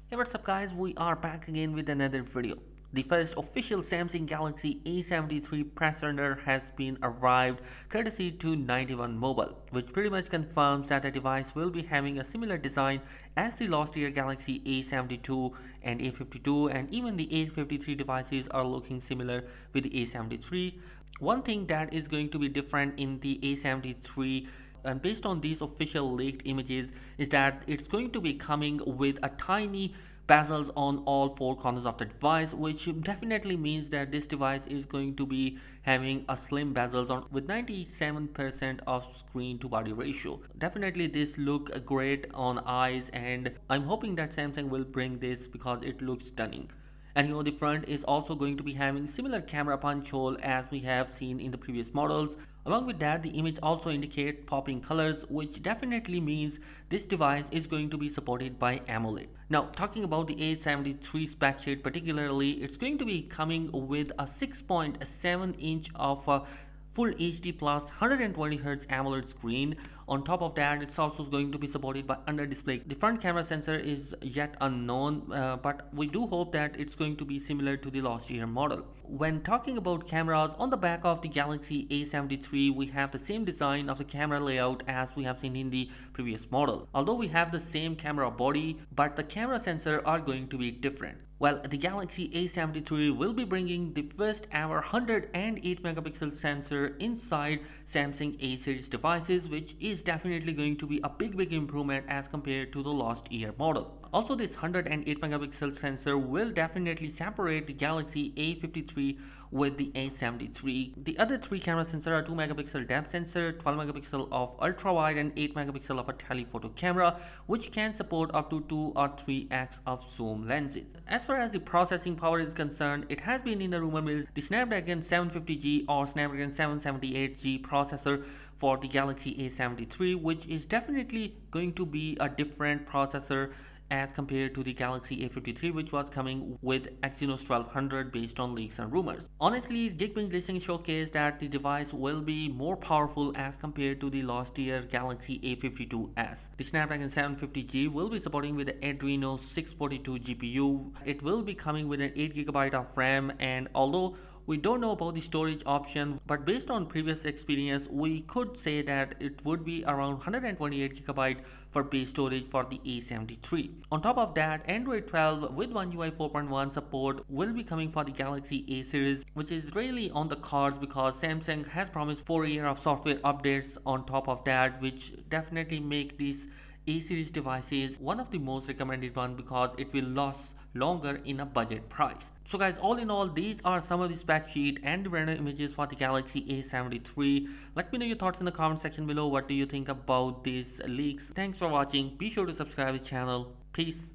Hey, what's up guys, we are back again with another video. The first official Samsung Galaxy A73 press render has been arrived courtesy to 91 Mobile, which pretty much confirms that the device will be having a similar design as the last year Galaxy A72 and A52, and even the A53 devices are looking similar with the A73. One thing that is going to be different in the A73, and based on these official leaked images, is that it's going to be coming with a tiny bezels on all four corners of the device, which definitely means that this device is going to be having a slim bezels on with 97% of screen to body ratio. Definitely this look great on eyes, and I'm hoping that Samsung will bring this because it looks stunning. And the front is also going to be having similar camera punch hole as we have seen in the previous models. Along with that, the image also indicate popping colors, which definitely means this device is going to be supported by AMOLED. Now, talking about the A73 spec sheet particularly, it's going to be coming with a 6.7 inch of Full HD plus 120Hz AMOLED screen. On top of that, it's also going to be supported by under display. The front camera sensor is yet unknown, but we do hope that it's going to be similar to the last year model. When talking about cameras, on the back of the Galaxy A73, we have the same design of the camera layout as we have seen in the previous model. Although we have the same camera body, but the camera sensor are going to be different. Well, the Galaxy A73 will be bringing the first ever 108 megapixel sensor inside Samsung A series devices, which is definitely going to be a big improvement as compared to the last year model. Also, this 108 megapixel sensor will definitely separate the Galaxy A53 with the A73. The other three camera sensors are 2 megapixel depth sensor, 12 megapixel of ultra wide, and 8 megapixel of a telephoto camera, which can support up to 2 or 3x of zoom lenses. As far as the processing power is concerned, it has been in the rumor mills the Snapdragon 750G or Snapdragon 778G processor for the Galaxy A73, which is definitely going to be a different processor as compared to the Galaxy A53, which was coming with Exynos 1200 based on leaks and rumors. Honestly, Geekbench listing showcased that the device will be more powerful as compared to the last year Galaxy A52s. The Snapdragon 750G will be supporting with the Adreno 642 GPU. It will be coming with an 8GB of RAM, and although we don't know about the storage option, but based on previous experience, we could say that it would be around 128GB for base storage for the A73. On top of that, Android 12 with One UI 4.1 support will be coming for the Galaxy A series, which is really on the cards because Samsung has promised 4 years of software updates on top of that, which definitely make these A series devices one of the most recommended one because it will last longer in a budget price. So guys, all in all, these are some of the spec sheet and the render images for the Galaxy A73. Let me know your thoughts in the comment section below. What do you think about these leaks? Thanks for watching. Be sure to subscribe to the channel. Peace.